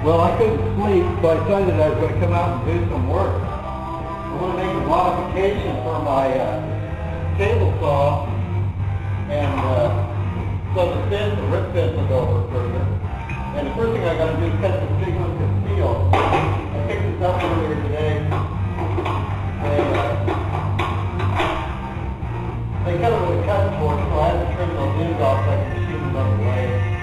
Well, I couldn't sleep, so I decided I was going to come out and do some work. I'm going to make a modification for my table saw, and so the rip fence will go over further. And the first thing I got to do is cut the signal to steel. I picked this up earlier today. They cut it with a cutting board, so I had to trim those ends off so I can shoot them on the blade.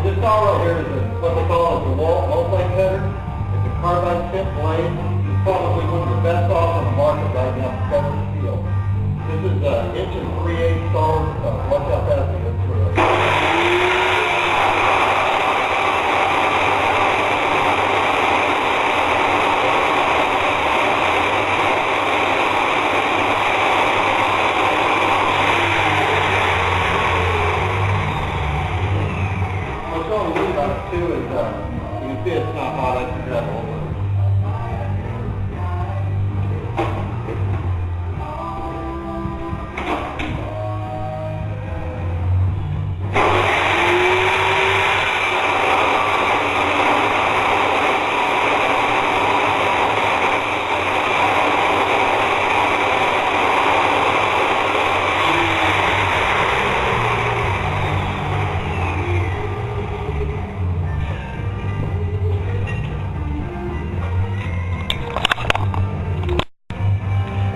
This saw right here is what they call a DeWalt multi-cutter. It's a carbide tip blade. It's probably one of the best saws on the market right now for cutting steel. This is 1 3/8 saw. Watch how fast it gets through it. What's all neat about it too is you can see it's not hot. I can grab a hold of it.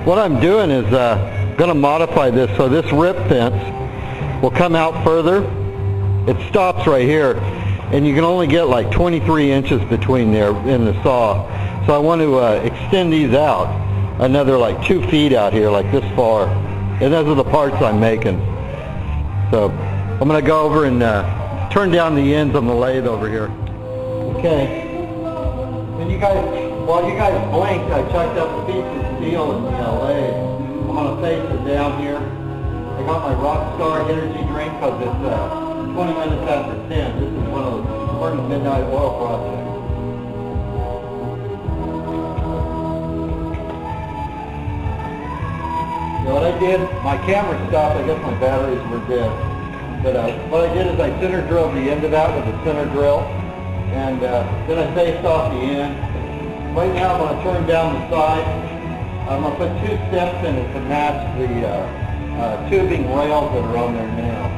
What I'm doing is going to modify this so this rip fence will come out further. It stops right here, and you can only get like 23 inches between there in the saw. So I want to extend these out another like 2 feet out here, like this far. And those are the parts I'm making. So I'm going to go over and turn down the ends on the lathe over here. Okay. While you guys blinked, I chucked up a piece of steel in the lathe. I'm going to face it down here. I got my Rockstar energy drink because it's 20 minutes after 10. This is one of those important midnight oil projects. You know what I did? My camera stopped. I guess my batteries were dead. But what I did is I center drilled the end of that with a center drill. And then I faced off the end. Right now I'm going to turn down the side. I'm going to put 2 steps in it to match the tubing rails that are on there now.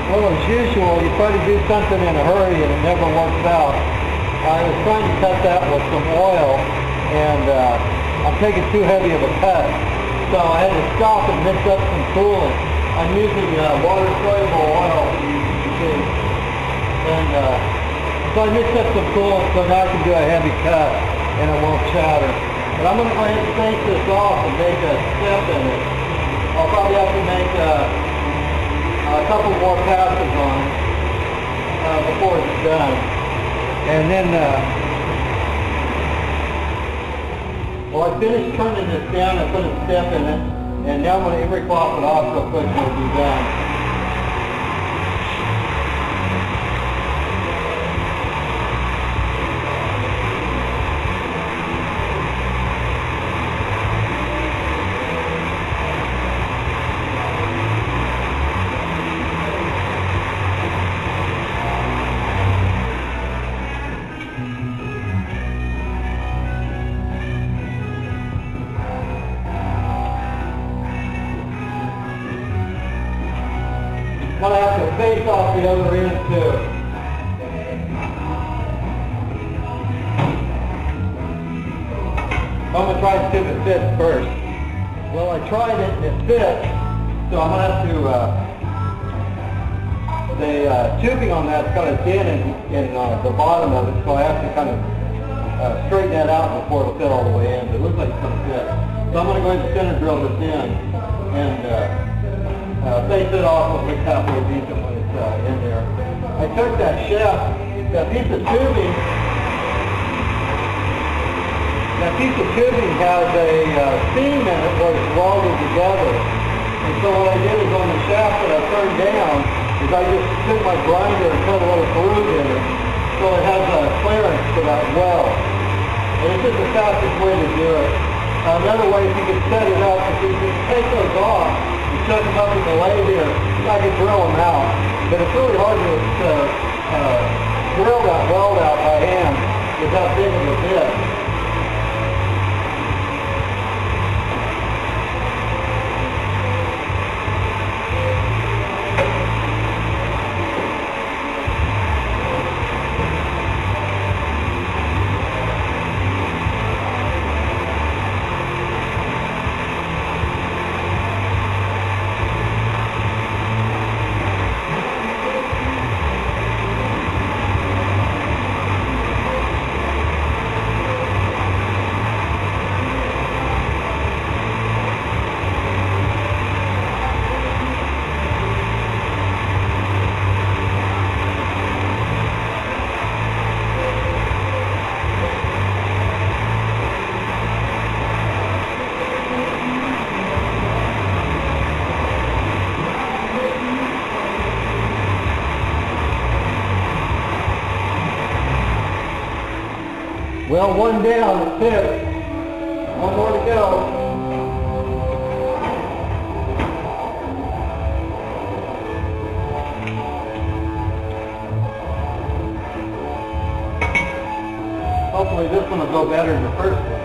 Well, as usual, you try to do something in a hurry and it never works out. I was trying to cut that with some oil, and I'm taking too heavy of a cut. So I had to stop and mix up some coolant. I'm using water-soluble oil, you see. And so I mixed up some coolant so now I can do a heavy cut and it won't shatter. But I'm going to go ahead and take this off and make a step in it. I'll probably have to make a couple more passes on it before it's done. And then, well, I finished turning this down. I put a step in it, and now I'm going to emery cloth it off real quick and it'll be done. face off the other end too. I'm going to try to see if it fits first. Well, I tried it, it fits, so I'm going to have to, the tubing on that's kind of thin in the bottom of it, so I have to kind of straighten that out before it'll fit all the way in. But it looks like it's going to fit. So I'm going to go ahead and center drill this in and face it off at least halfway decent when it's in there. I took that shaft, that piece of tubing, has a seam in it where it's welded together. And so what I did is on the shaft that I turned down, is I just took my grinder and put a little groove in it so it has a clearance for that weld. And this is the fastest way to do it. Another way, if you can set it up, if you can take those off and set them up in the lathe here, I can drill them out. But it's really hard to drill that weld out by hand with that big of a bit. Well, one down, it fits. One more to go. Hopefully this one will go better than the first one.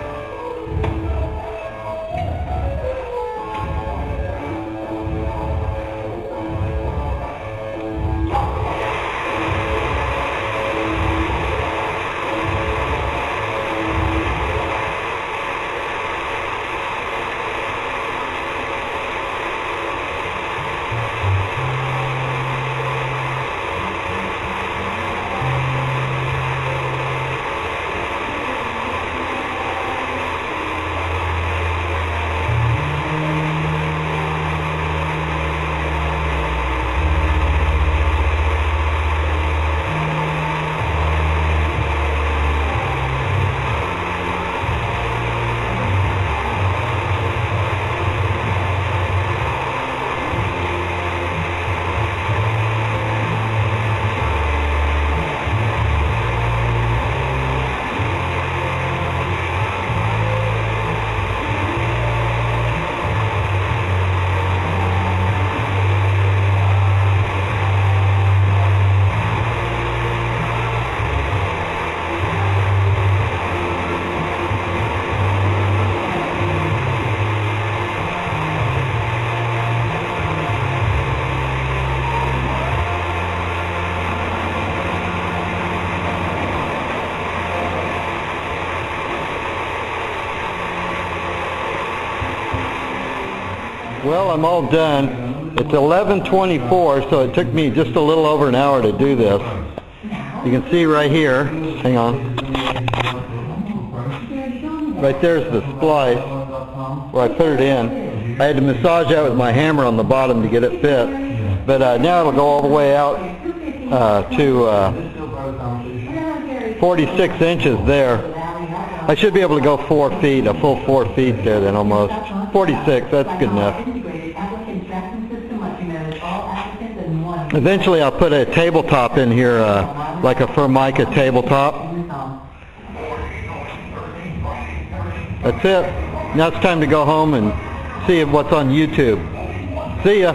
Well, I'm all done. It's 11:24, so it took me just a little over an hour to do this. You can see right here, hang on, right there's the splice where I put it in. I had to massage that with my hammer on the bottom to get it fit, but now it'll go all the way out to 46 inches there. I should be able to go 4 feet, a full 4 feet there then almost. 46, that's good enough. Eventually I'll put a tabletop in here, like a Formica tabletop. That's it. Now it's time to go home and see what's on YouTube. See ya.